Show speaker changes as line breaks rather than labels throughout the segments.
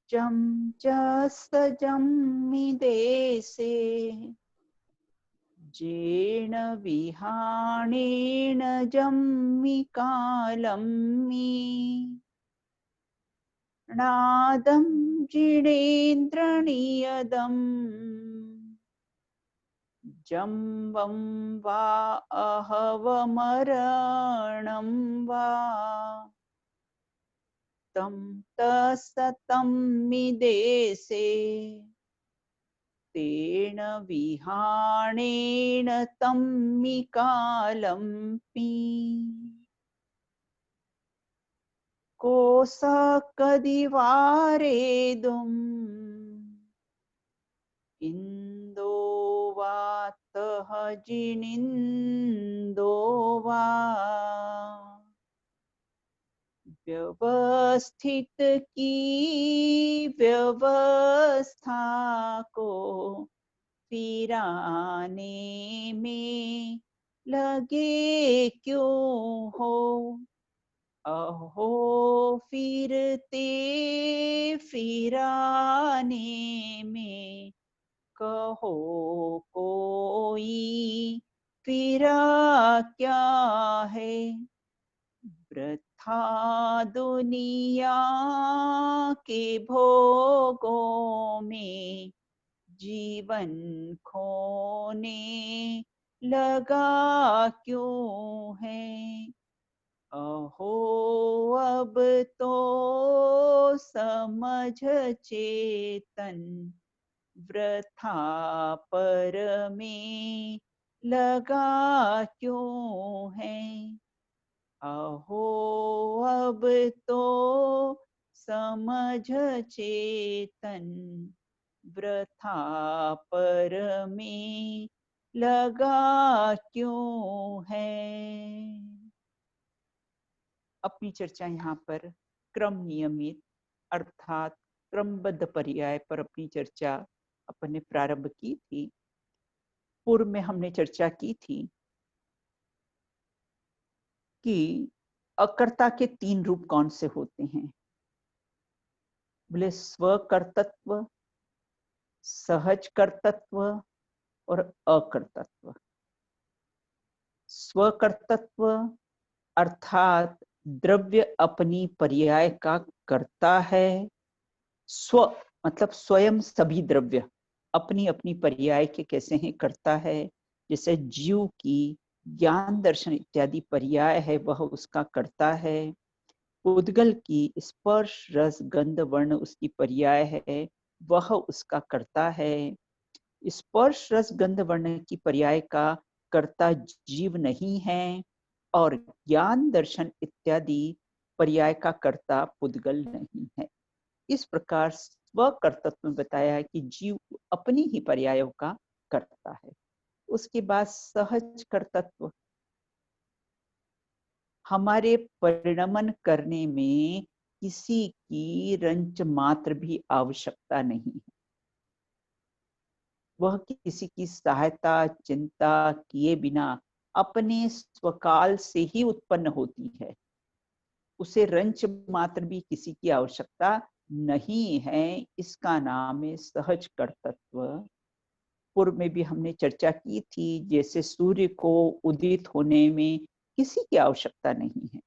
जं च देशे जेण विहाणेन जम्मि कालम्मि नादं जिणेन्द्रनियदम् जम्बं वा अहवमरणं वा तं तसतं मिदेशे तेन विहाणेन तं मि कालम्पि कोसकदिवारेदुम् इन्दो वातः जिनिन्दो वा व्यवस्थित की व्यवस्था को फिराने में लगे क्यों हो। अहो फिरते फिराने में कहो कोई फिरा क्या है। वृथा दुनिया के भोगों में जीवन खोने लगा क्यों है। अहो अब तो समझ चेतन वृथा पर में लगा क्यों है। अहो अब तो समझ चेतन वृथा पर में लगा क्यों है। अपनी चर्चा यहाँ पर क्रम नियमित अर्थात क्रमबद्ध पर्याय पर अपनी चर्चा अपन ने प्रारंभ की थी। पूर्व में हमने चर्चा की थी कि अकर्ता के 3 रूप कौन से होते हैं। बोले स्वकर्तृत्व, सहज कर्तृत्व और अकर्तृत्व। स्वकर्तृत्व अर्थात द्रव्य अपनी पर्याय का करता है। स्व मतलब स्वयं सभी द्रव्य अपनी अपनी पर्याय के कैसे हैं करता है। जैसे जीव की ज्ञान दर्शन इत्यादि पर्याय है वह उसका करता है। उद्गल की स्पर्श रस गंध वर्ण उसकी पर्याय है वह उसका करता है। स्पर्श रस गंध वर्ण की पर्याय का कर्ता जीव नहीं है और ज्ञान दर्शन इत्यादि पर्याय का कर्ता पुद्गल नहीं है। इस प्रकार स्वकर्तृत्व में बताया है कि जीव अपनी ही पर्यायों का करता है। उसके बाद सहज कर्तृत्व हमारे परिणमन करने में किसी की रंच मात्र भी आवश्यकता नहीं है। वह किसी की सहायता चिंता किए बिना अपने स्वकाल से ही उत्पन्न होती है। उसे रंच मात्र भी किसी की आवश्यकता नहीं है। इसका नाम है सहज कर्तृत्व। पूर्व में भी हमने चर्चा की थी जैसे सूर्य को उदित होने में किसी की आवश्यकता नहीं है,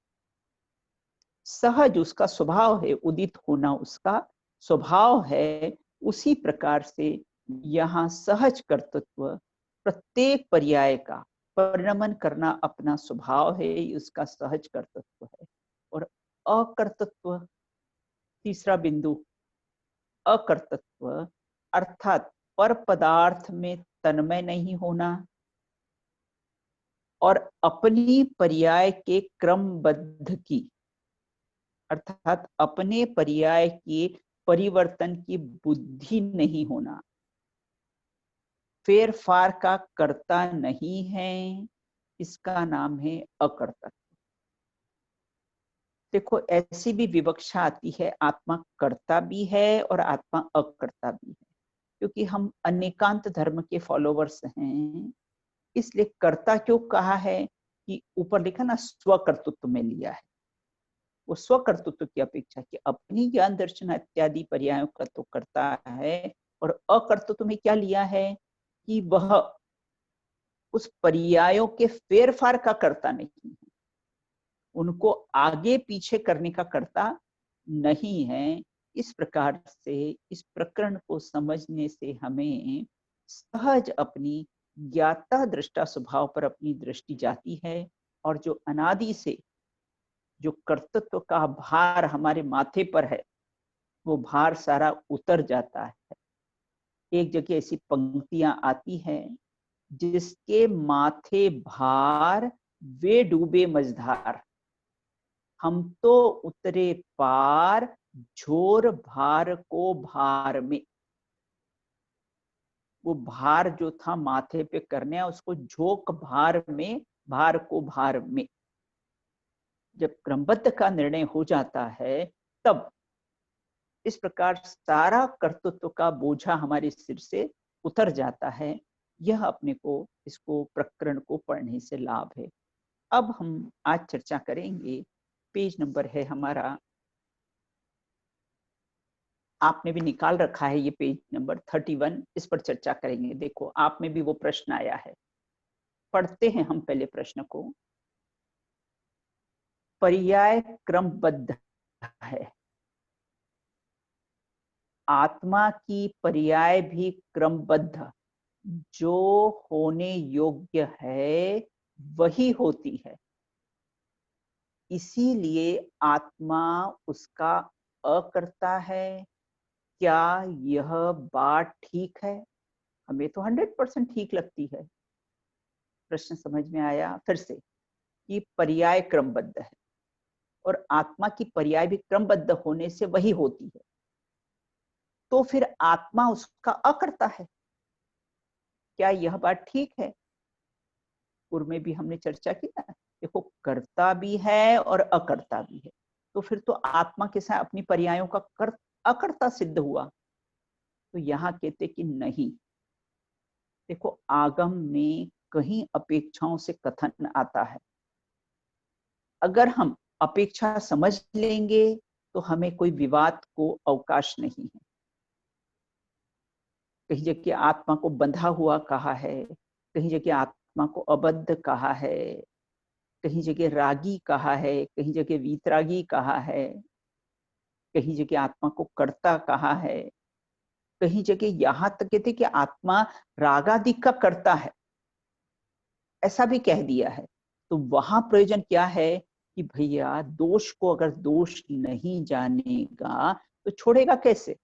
सहज उसका स्वभाव है, उदित होना उसका स्वभाव है। उसी प्रकार से यहाँ सहज कर्तृत्व प्रत्येक पर्याय का परिणमन करना अपना स्वभाव है, उसका सहज कर्तृत्व है। और अकर्तृत्व तीसरा बिंदु, अकर्तृत्व अर्थात पर पदार्थ में तन्मय नहीं होना और अपनी पर्याय के क्रमबद्ध की अर्थात अपने पर्याय के परिवर्तन की बुद्धि नहीं होना, फेर फार का कर्ता नहीं है। इसका नाम है अकर्तृत्व। देखो ऐसी भी विवक्षा आती है आत्मा कर्ता भी है और आत्मा अकर्ता भी है। क्योंकि हम अनेकांत धर्म के फॉलोवर्स हैं इसलिए कर्ता क्यों कहा है कि ऊपर लिखा ना स्वकर्तृत्व में लिया है। वो स्वकर्तृत्व की अपेक्षा कि अपनी ज्ञान दर्शन इत्यादि पर्यायों का तो करता है, और अकर्तृत्व में क्या लिया है कि वह उस पर्यायों के फेरफार का कर्ता नहीं है, उनको आगे पीछे करने का कर्ता नहीं है। इस प्रकार से इस प्रकरण को समझने से हमें सहज अपनी ज्ञाता दृष्टा स्वभाव पर अपनी दृष्टि जाती है, और जो अनादि से जो कर्तृत्व का भार हमारे माथे पर है, वो भार सारा उतर जाता है। एक जगह ऐसी पंक्तियां आती हैं, जिसके माथे भार वे डूबे मझधार, हम तो उतरे पार झोर भार को भार में। वो भार जो था माथे पे करने, उसको झोंक भार में, भार को भार में। जब क्रमबद्ध का निर्णय हो जाता है, तब इस प्रकार सारा कर्तृत्व का बोझा हमारे सिर से उतर जाता है। यह अपने को इसको प्रकरण को पढ़ने से लाभ है। अब हम आज चर्चा करेंगे, पेज नंबर है हमारा, आपने भी निकाल रखा है ये पेज नंबर 31, इस पर चर्चा करेंगे। देखो, आप में भी वो प्रश्न आया है, पढ़ते हैं हम पहले प्रश्न को। पर्याय क्रमबद्ध है, आत्मा की पर्याय भी क्रमबद्ध जो होने योग्य है वही होती है, इसीलिए आत्मा उसका अकर्ता है। क्या यह बात ठीक है? हमें तो 100% ठीक लगती है। प्रश्न समझ में आया? फिर से, कि पर्याय क्रमबद्ध है और आत्मा की पर्याय भी क्रमबद्ध होने से वही होती है, तो फिर आत्मा उसका अकर्ता है। क्या यह बात ठीक है? पूर्व में भी हमने चर्चा की ना, देखो, कर्ता भी है और अकर्ता भी है, तो फिर तो आत्मा के साथ अपनी पर्यायों का अकर्ता सिद्ध हुआ। तो यहाँ कहते कि नहीं। देखो, आगम में कहीं अपेक्षाओं से कथन आता है, अगर हम अपेक्षा समझ लेंगे तो हमें कोई विवाद को अवकाश नहीं है। कहीं जगह आत्मा को बंधा हुआ कहा है, कहीं जगह आत्मा को अबद्ध कहा है, कहीं जगह रागी कहा है, कहीं जगह वीतरागी कहा है, कहीं जगह आत्मा को कर्ता कहा है, कहीं जगह यहाँ तक कहते कि आत्मा रागादि का कर्ता है, ऐसा भी कह दिया है। तो वहां प्रयोजन क्या है कि भैया, दोष को अगर दोष नहीं जानेगा तो छोड़ेगा कैसे?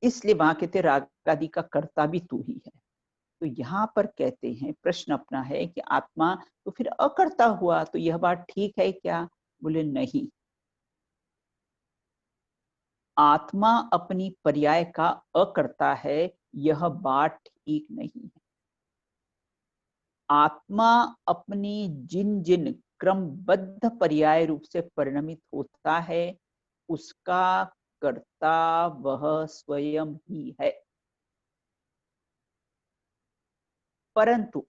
इसलिए वहां कहते राग आदि का कर्ता भी तू ही है। तो यहाँ पर कहते हैं, प्रश्न अपना है कि आत्मा तो फिर अकर्ता हुआ, तो यह बात ठीक है क्या? बोले नहीं, आत्मा अपनी पर्याय का अकर्ता है, यह बात ठीक नहीं है। आत्मा अपनी जिन जिन क्रमबद्ध पर्याय रूप से परिणमित होता है, उसका कर्ता वह स्वयं ही है। परंतु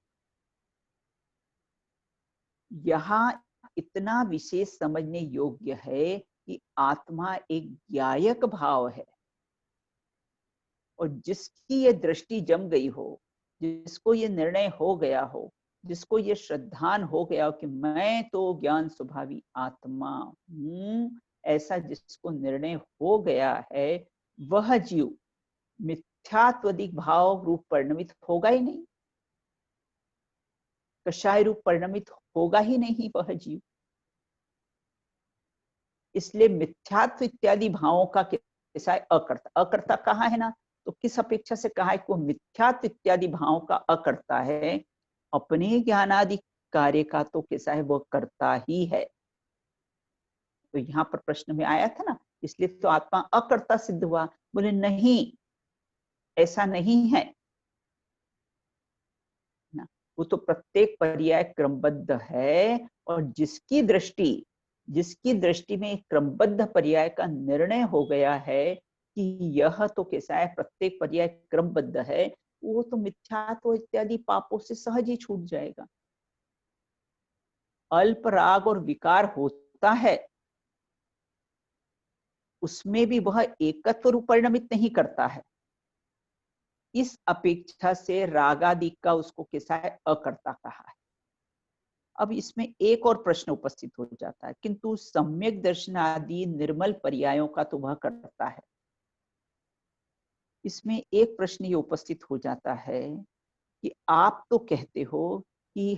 यहाँ इतना विशेष समझने योग्य है कि आत्मा एक ज्ञायक भाव है, और जिसकी ये दृष्टि जम गई हो, जिसको ये निर्णय हो गया हो, जिसको ये श्रद्धान हो गया हो कि मैं तो ज्ञान स्वभावी आत्मा हूं, ऐसा जिसको निर्णय हो गया है, वह जीव मिथ्यात्वदिक भाव रूप परिणमित होगा ही नहीं, कषाय रूप परिणमित होगा ही नहीं वह जीव। इसलिए मिथ्यात्व इत्यादि भावों का कैसा है? अकर्ता। अकर्ता कहाँ है ना, तो किस अपेक्षा से कहा है कि वो मिथ्यात्व इत्यादि भावों का अकर्ता है, अपने ज्ञानादि कार्य का तो कैसा है, वो करता ही है। तो यहाँ पर प्रश्न में आया था ना, इसलिए तो आत्मा अकर्ता सिद्ध हुआ। बोले नहीं, ऐसा नहीं है ना, वो तो प्रत्येक पर्याय क्रमबद्ध है, और जिसकी दृष्टि में क्रमबद्ध पर्याय का निर्णय हो गया है कि यह तो कैसा है, प्रत्येक पर्याय क्रमबद्ध है, वो तो मिथ्यात्व इत्यादि पापों से सहज ही छूट जाएगा। अल्प राग और विकार होता है, उसमें भी वह एकत्व रूप परिणमित नहीं करता है। इस अपेक्षा से रागादि का उसको कैसा है, अकर्ता कहा है। अब इसमें एक और प्रश्न उपस्थित हो जाता है, किंतु सम्यक दर्शन आदि निर्मल पर्यायों का तो वह करता है। इसमें एक प्रश्न ये उपस्थित हो जाता है कि आप तो कहते हो कि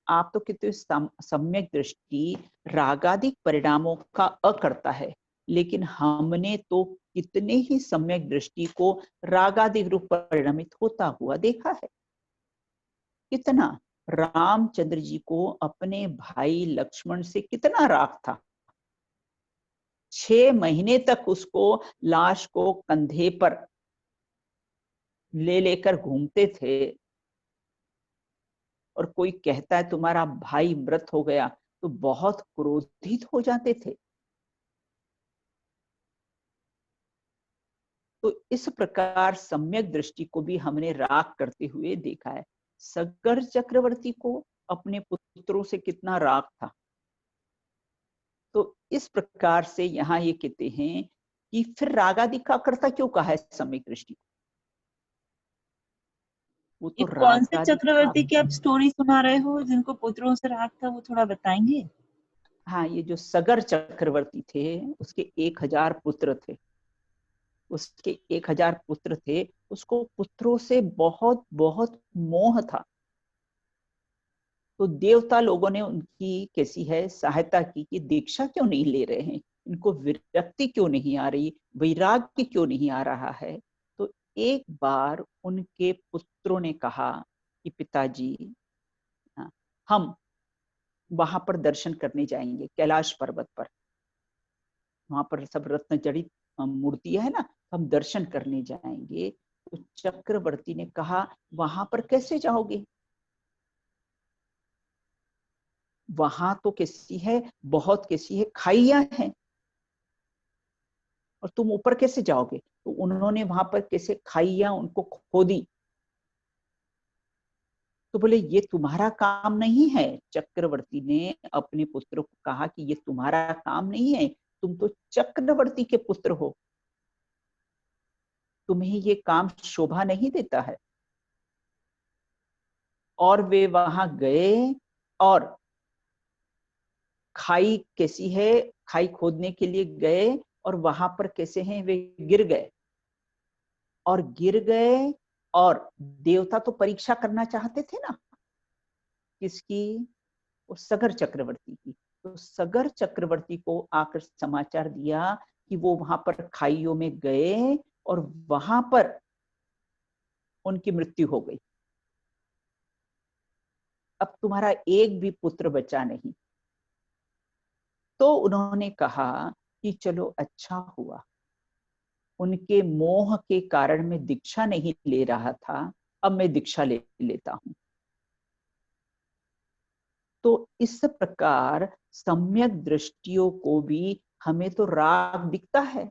आप तो कहते हो सम्यक दृष्टि रागादिक परिणामों का अकर्ता है, लेकिन हमने तो कितने ही सम्यक दृष्टि को रागादिक रूप परिणमित होता हुआ देखा है। कितना? रामचंद्र जी को अपने भाई लक्ष्मण से कितना राग था। 6 महीने तक उसको लाश को कंधे पर ले लेकर घूमते थे, और कोई कहता है तुम्हारा भाई मृत हो गया तो बहुत क्रोधित हो जाते थे। तो इस प्रकार सम्यक दृष्टि को भी हमने राग करते हुए देखा है। सगर चक्रवर्ती को अपने पुत्रों से कितना राग था। तो इस प्रकार से यहाँ ये कहते हैं कि फिर रागादि का कर्ता क्यों कहा है सम्यक दृष्टि? वो
ये
तो
कौन से
रागादि का।
चक्रवर्ती की आप स्टोरी सुना रहे हो जिनको पुत्रों से राग था, वो थोड़ा बताएंगे?
हाँ, ये जो सगर चक्रवर्ती थे उसके 1000 पुत्र थे। उसके 1000 पुत्र थे, उसको पुत्रों से बहुत बहुत मोह था। तो देवता लोगों ने उनकी कैसी है सहायता की कि दीक्षा क्यों नहीं ले रहे हैं, इनको विरक्ति क्यों नहीं आ रही, वैराग्य क्यों नहीं आ रहा है। तो एक बार उनके पुत्रों ने कहा कि पिताजी, हाँ, हम वहां पर दर्शन करने जाएंगे कैलाश पर्वत पर। वहां पर सब रत्न जड़ित मूर्ति है ना, हम दर्शन करने जाएंगे। तो चक्रवर्ती ने कहा वहां पर कैसे जाओगे, वहां तो कैसी है, बहुत कैसी है, खाइयां हैं, और तुम ऊपर कैसे जाओगे। तो उन्होंने वहां पर कैसे खाइयां उनको खोदी। तो बोले ये तुम्हारा काम नहीं है। चक्रवर्ती ने अपने पुत्र को कहा कि ये तुम्हारा काम नहीं है, तुम तो चक्रवर्ती के पुत्र हो, तुम्हें ये काम शोभा नहीं देता है। और वे वहां गए, और खाई कैसी है, खाई खोदने के लिए गए, और वहां पर कैसे हैं वे गिर गए, और गिर गए। और देवता तो परीक्षा करना चाहते थे ना, किसकी? वो सगर चक्रवर्ती की। तो सगर चक्रवर्ती को आकर समाचार दिया कि वो वहां पर खाइयों में गए और वहां पर उनकी मृत्यु हो गई। अब तुम्हारा एक भी पुत्र बचा नहीं। तो उन्होंने कहा कि चलो अच्छा हुआ, उनके मोह के कारण मैं दीक्षा नहीं ले रहा था, अब मैं दीक्षा ले लेता हूं। तो इस प्रकार सम्यक दृष्टियों को भी हमें तो राग दिखता है,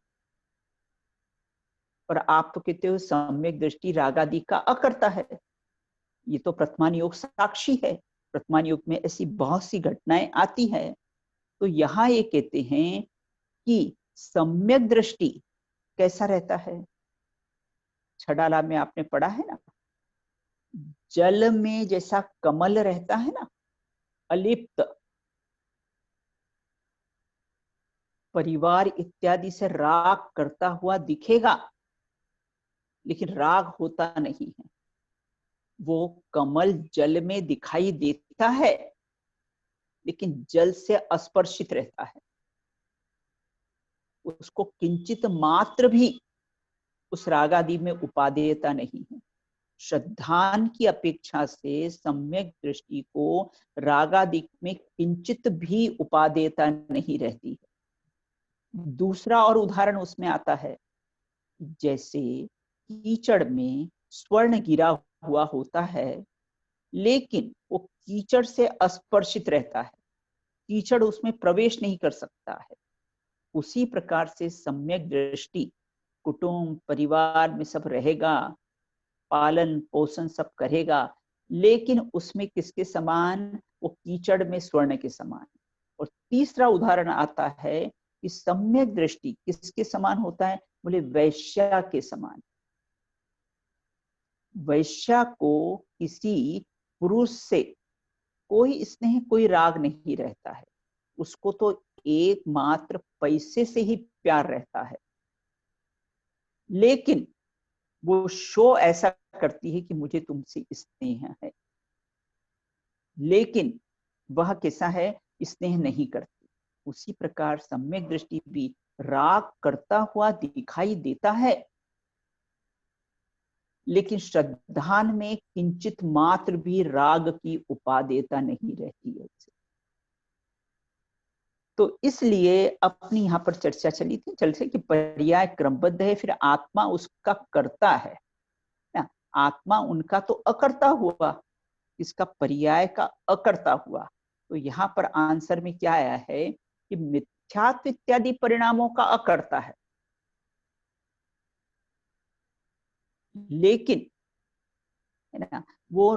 और आप तो कहते हो सम्यक दृष्टि रागादि का अकर्ता है। ये तो वर्तमान योग साक्षी है, वर्तमान योग में ऐसी बहुत सी घटनाएं आती हैं। तो यहाँ ये कहते हैं कि सम्यक दृष्टि कैसा रहता है। छड़ाला में आपने पढ़ा है ना, जल में जैसा कमल रहता है ना, अलिप्त, परिवार इत्यादि से राग करता हुआ दिखेगा, लेकिन राग होता नहीं है। वो कमल जल में दिखाई देता है, लेकिन जल से अस्पर्शित रहता है, उसको किंचित मात्र भी उस रागादि में उपादेयता नहीं है। श्रद्धान की अपेक्षा से सम्यक दृष्टि को रागादि में किंचित भी उपादेयता नहीं रहती है। दूसरा और उदाहरण उसमें आता है, जैसे कीचड़ में स्वर्ण गिरा हुआ होता है, लेकिन वो कीचड़ से अस्पर्शित रहता है, कीचड़ उसमें प्रवेश नहीं कर सकता है। उसी प्रकार से सम्यक दृष्टि कुटुंब परिवार में सब रहेगा, पालन पोषण सब करेगा, लेकिन उसमें किसके समान, वो कीचड़ में स्वर्ण के समान। और तीसरा उदाहरण आता है कि सम्यक दृष्टि किसके समान होता है? बोले वैश्या के समान। वैश्या को किसी पुरुष से कोई स्नेह, कोई राग नहीं रहता है, उसको तो एकमात्र पैसे से ही प्यार रहता है। लेकिन वो शो ऐसा करती है कि मुझे तुमसे स्नेह है, लेकिन वह कैसा है? स्नेह नहीं करती। उसी प्रकार सम्यक दृष्टि भी राग करता हुआ दिखाई देता है, लेकिन श्रद्धान में किंचित मात्र भी राग की उपादेयता नहीं रहती है उसे। तो इसलिए अपनी यहाँ पर चर्चा चली थी चलते कि पर्याय क्रमबद्ध है, फिर आत्मा उसका करता है ना। आत्मा उनका तो अकर्ता हुआ, इसका पर्याय का अकर्ता हुआ। तो यहाँ पर आंसर में क्या आया है कि मिथ्यात्व इत्यादि परिणामों का अकर्ता है, लेकिन है ना वो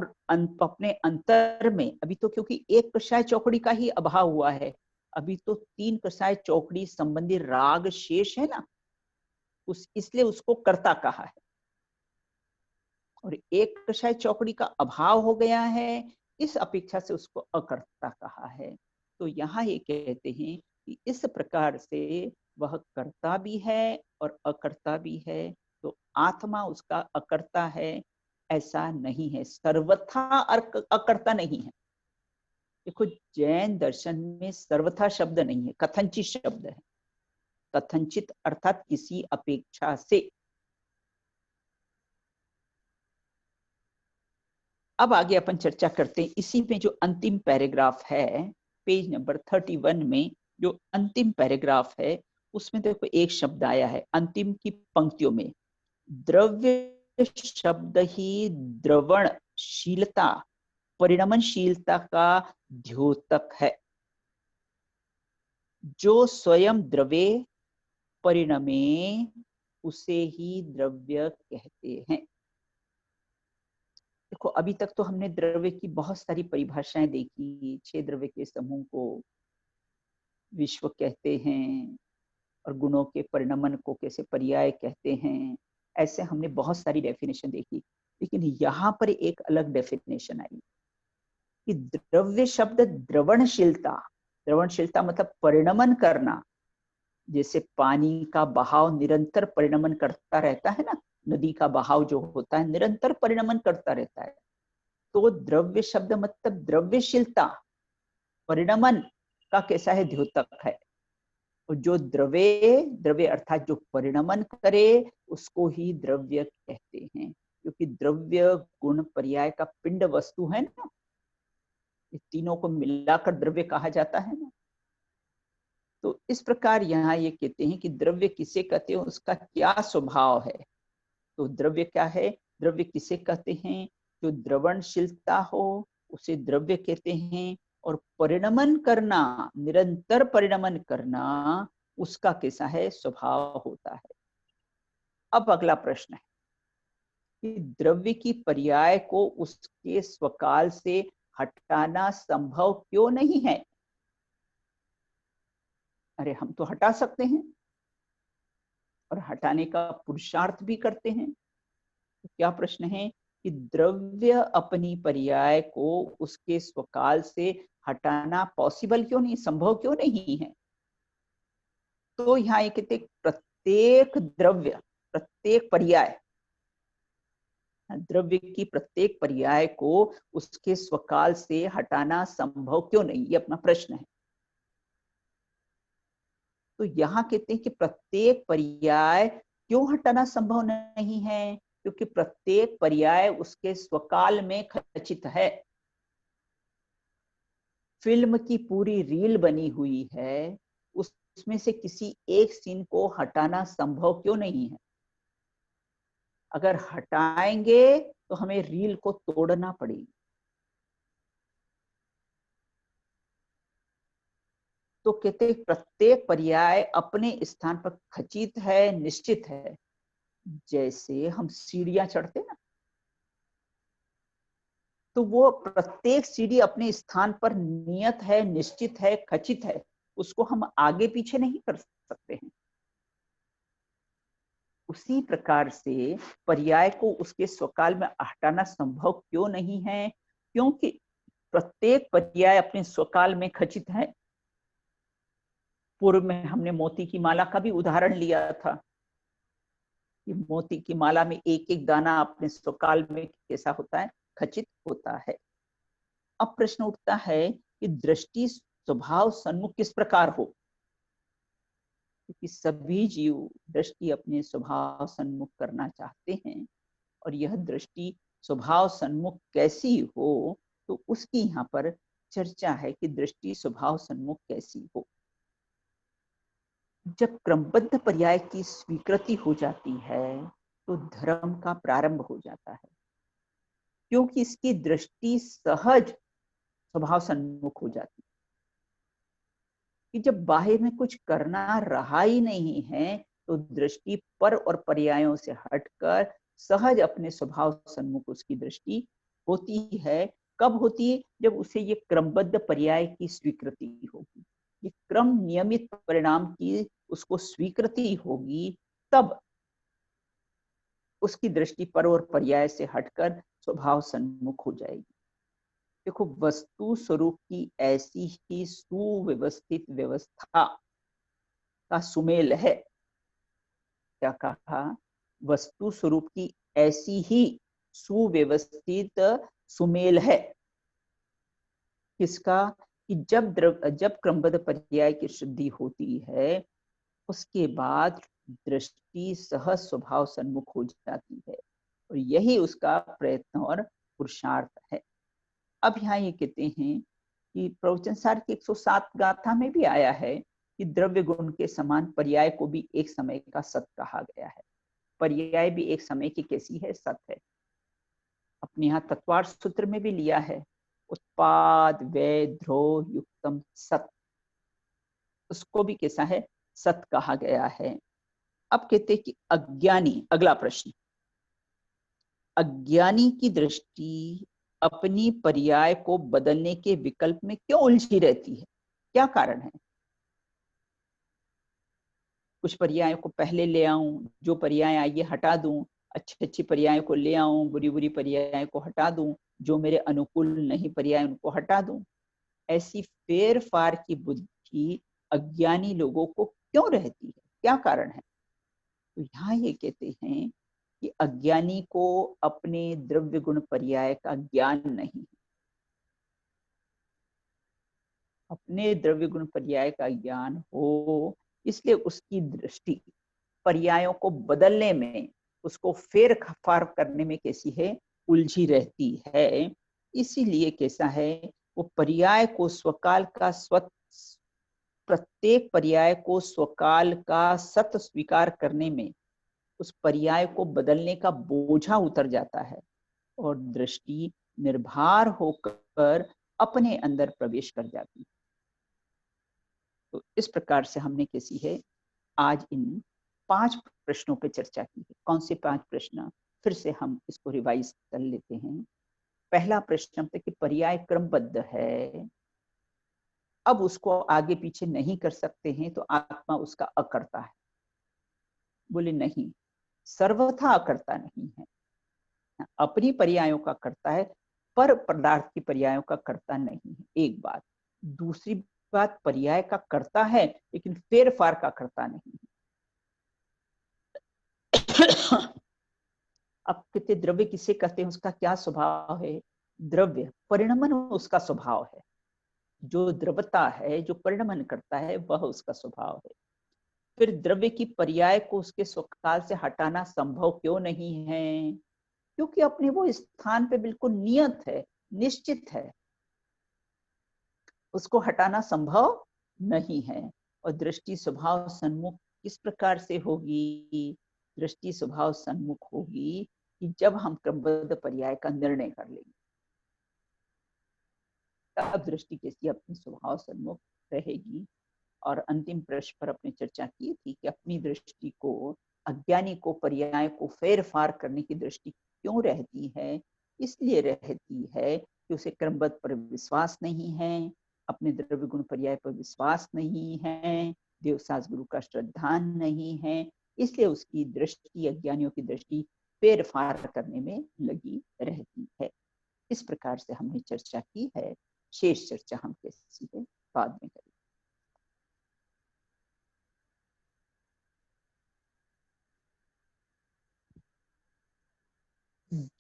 अपने अंतर में अभी तो, क्योंकि एक कषाय चौकड़ी का ही अभाव हुआ है, अभी तो 3 कषाय चौकड़ी संबंधी राग शेष है ना, इसलिए उसको कर्ता कहा है। और एक कषाय चौकड़ी का अभाव हो गया है, इस अपेक्षा से उसको अकर्ता कहा है। तो यहाँ ये कहते हैं कि इस प्रकार से वह कर्ता भी है और अकर्ता भी है। तो आत्मा उसका अकर्ता है ऐसा नहीं है, सर्वथा अकर्ता नहीं है। देखो जैन दर्शन में सर्वथा शब्द नहीं है, कथनचित शब्द है। कथनचित अर्थात किसी अपेक्षा से। अब आगे अपन चर्चा करते हैं इसी में जो अंतिम पैराग्राफ है, पेज नंबर 31 में जो अंतिम पैराग्राफ है, उसमें देखो एक शब्द आया है अंतिम की पंक्तियों में, द्रव्य शब्द ही द्रवणशीलता, परिणमनशीलता का द्योतक है। जो स्वयं द्रव्य परिणमे उसे ही द्रव्य कहते हैं। देखो अभी तक तो हमने द्रव्य की बहुत सारी परिभाषाएं देखी, 6 द्रव्य के समूह को विश्व कहते हैं और गुणों के परिणमन को कैसे पर्याय कहते हैं, ऐसे हमने बहुत सारी डेफिनेशन देखी। लेकिन यहाँ पर एक अलग डेफिनेशन आई कि द्रव्य शब्द द्रवणशीलता, द्रवणशीलता मतलब परिणमन करना। जैसे पानी का बहाव निरंतर परिणमन करता रहता है ना, नदी का बहाव जो होता है निरंतर परिणमन करता रहता है। तो द्रव्य शब्द मतलब द्रव्यशीलता, परिणमन का कैसा है? द्योतक है। और जो द्रव्य, द्रव्य अर्थात जो परिणमन करे उसको ही द्रव्य कहते हैं, क्योंकि द्रव्य गुण पर्याय का पिंड वस्तु है ना, ये तीनों को मिलाकर द्रव्य कहा जाता है ना। तो इस प्रकार यहाँ ये कहते हैं कि द्रव्य किसे कहते हैं, उसका क्या स्वभाव है। तो द्रव्य क्या है? द्रव्य किसे कहते हैं? जो द्रवणशीलता हो उसे द्रव्य कहते हैं, और परिणमन करना, निरंतर परिणमन करना, उसका कैसा है? स्वभाव होता है। अब अगला प्रश्न है कि द्रव्य की पर्याय को उसके स्वकाल से हटाना संभव क्यों नहीं है? अरे हम तो हटा सकते हैं और हटाने का पुरुषार्थ भी करते हैं। तो क्या प्रश्न है कि द्रव्य अपनी पर्याय को उसके स्वकाल से हटाना पॉसिबल क्यों नहीं, संभव क्यों नहीं है? तो यहाँ ये कहते प्रत्येक द्रव्य, प्रत्येक पर्याय, द्रव्य की प्रत्येक पर्याय को उसके स्वकाल से हटाना संभव क्यों नहीं, ये अपना प्रश्न है। तो यहाँ कहते हैं कि प्रत्येक पर्याय क्यों हटाना संभव नहीं है? क्योंकि प्रत्येक पर्याय उसके स्वकाल में खचित है। फिल्म की पूरी रील बनी हुई है, उसमें से किसी एक सीन को हटाना संभव क्यों नहीं है? अगर हटाएंगे तो हमें रील को तोड़ना पड़ेगी। तो कहते प्रत्येक पर्याय अपने स्थान पर खचित है, निश्चित है। जैसे हम सीढ़ियां चढ़ते ना, तो वो प्रत्येक सीढ़ी अपने स्थान पर नियत है, निश्चित है, खचित है, उसको हम आगे पीछे नहीं कर सकते हैं। उसी प्रकार से पर्याय को उसके स्वकाल में हटाना संभव क्यों नहीं है? क्योंकि प्रत्येक पर्याय अपने स्वकाल में खचित है। पूर्व में हमने मोती की माला का भी उदाहरण लिया था कि मोती की माला में एक एक दाना अपने स्वकाल में कैसा होता है, खचित होता है। अब प्रश्न उठता है कि दृष्टि स्वभाव सन्मुख किस प्रकार हो, क्योंकि सभी जीव दृष्टि अपने स्वभाव सन्मुख करना चाहते हैं, और यह दृष्टि स्वभाव सन्मुख कैसी हो, तो उसकी यहाँ पर चर्चा है कि दृष्टि स्वभाव सन्मुख कैसी हो। जब क्रमबद्ध पर्याय की स्वीकृति हो जाती है तो धर्म का प्रारंभ हो जाता है, क्योंकि इसकी दृष्टि सहज स्वभाव सन्मुख हो जाती है कि जब बाह्य में कुछ करना रहा ही नहीं है तो दृष्टि पर और पर्यायों से हटकर सहज अपने स्वभाव सन्मुख उसकी दृष्टि होती है। कब होती है? जब उसे ये क्रमबद्ध पर्याय की स्वीकृति होगी, ये क्रम नियमित परिणाम की उसको स्वीकृति होगी, तब उसकी दृष्टि पर और पर्याय से हटकर स्वभाव सन्मुख हो जाएगी। देखो, वस्तु स्वरूप की ऐसी ही सुव्यवस्थित व्यवस्था का सुमेल है। क्या कहा? वस्तु स्वरूप की ऐसी ही सुव्यवस्थित सुमेल है। किसका? कि जब क्रमबद्ध पर्याय की शुद्धि होती है, उसके बाद दृष्टि सहज स्वभाव सन्मुख हो जाती है, और यही उसका प्रयत्न और पुरुषार्थ है। अब यहाँ ये कहते हैं कि प्रवचन सार की 107 गाथा में भी आया है कि द्रव्य गुण के समान पर्याय को भी एक समय का सत कहा गया है। पर्याय भी एक समय की कैसी है? सत है। अपने यहाँ तत्वार्थ सूत्र में भी लिया है, उत्पाद व्यय ध्रो युक्तम सत, उसको भी कैसा है? सत कहा गया है। अब कहते हैं कि अज्ञानी, अगला प्रश्न, अज्ञानी की दृष्टि अपनी पर्याय को बदलने के विकल्प में क्यों उलझी रहती है? क्या कारण है? कुछ पर्यायों को पहले ले आऊं, जो पर्याय आई हटा दूं, अच्छी अच्छी पर्यायों को ले आऊं, बुरी बुरी पर्याय को हटा दूं, जो मेरे अनुकूल नहीं पर्याय उनको हटा दूं। ऐसी फेर फार की बुद्धि अज्ञानी लोगों को क्यों रहती है? क्या कारण है? तो यहाँ ये कहते हैं कि अज्ञानी को अपने द्रव्य गुण पर्याय का ज्ञान नहीं, अपने द्रव्य गुण पर्याय का ज्ञान हो, इसलिए उसकी दृष्टि पर्यायों को बदलने में, उसको फेर फार करने में कैसी है? उलझी रहती है। इसीलिए कैसा है? वो पर्याय को स्वकाल का प्रत्येक पर्याय को स्वकाल का सत स्वीकार करने में उस पर्याय को बदलने का बोझा उतर जाता है, और दृष्टि निर्भर होकर अपने अंदर प्रवेश कर जाती है। तो इस प्रकार से हमने कैसी है, आज इन 5 प्रश्नों पर चर्चा की है। कौन से 5 प्रश्न? फिर से हम इसको रिवाइज कर लेते हैं। पहला प्रश्न था कि पर्याय क्रमबद्ध है, अब उसको आगे पीछे नहीं कर सकते हैं, तो आत्मा उसका अकर्ता है। बोले नहीं, सर्वथा अकर्ता नहीं है, अपनी पर्यायों का कर्ता है, पर पदार्थ की पर्यायों का कर्ता नहीं है। एक बात। दूसरी बात, पर्याय का कर्ता है लेकिन फेर फार का कर्ता नहीं है। अब कितने द्रव्य किसे कहते हैं, उसका क्या स्वभाव है? द्रव्य परिणमन उसका स्वभाव है। जो द्रवता है, जो परिणमन करता है, वह उसका स्वभाव है। फिर द्रव्य की पर्याय को उसके स्वकाल से हटाना संभव क्यों नहीं है? क्योंकि अपने वो स्थान पे बिल्कुल नियत है, निश्चित है, उसको हटाना संभव नहीं है। और दृष्टि स्वभाव सन्मुख किस प्रकार से होगी? दृष्टि स्वभाव सन्मुख होगी कि जब हम क्रमबद्ध पर्याय का निर्णय कर लेंगे, तब दृष्टि कैसी अपनी स्वभाव सन्मुख रहेगी। और अंतिम प्रश्न पर अपने चर्चा की थी कि अपनी दृष्टि को, अज्ञानी को पर्याय को फेर फार करने की दृष्टि क्यों रहती है? इसलिए रहती है कि उसे क्रमबद्ध पर विश्वास नहीं है, अपने द्रव्य गुण पर्याय पर विश्वास नहीं है, देवसास गुरु का श्रद्धा नहीं है, इसलिए उसकी दृष्टि, अज्ञानियों की दृष्टि फेर फार करने में लगी रहती है। इस प्रकार से हमने चर्चा की है, शेष चर्चा हम किसी बाद में करेंगे।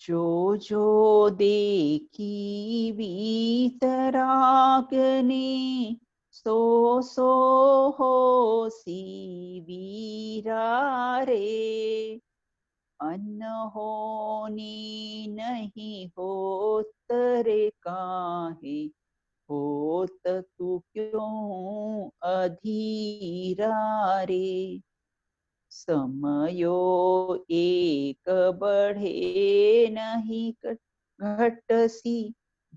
जो जो देखी वीतरागने, सो सो होसी वीरा रे। अनहोनी नहीं होत रे काहे, होत तू क्यों अधीरा रे। समयो एक बढ़े नहीं घटसी,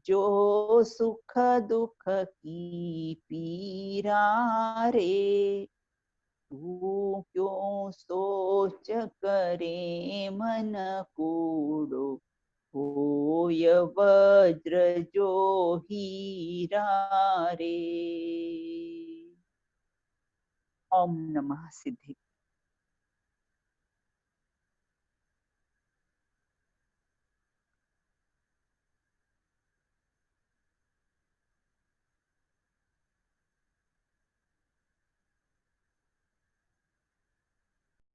जो सुख दुख की पीरा रे। तू क्यों सोच करे मन कूड़ो, होय वज्र जो हीरा रे। ओम नमः सिद्धि।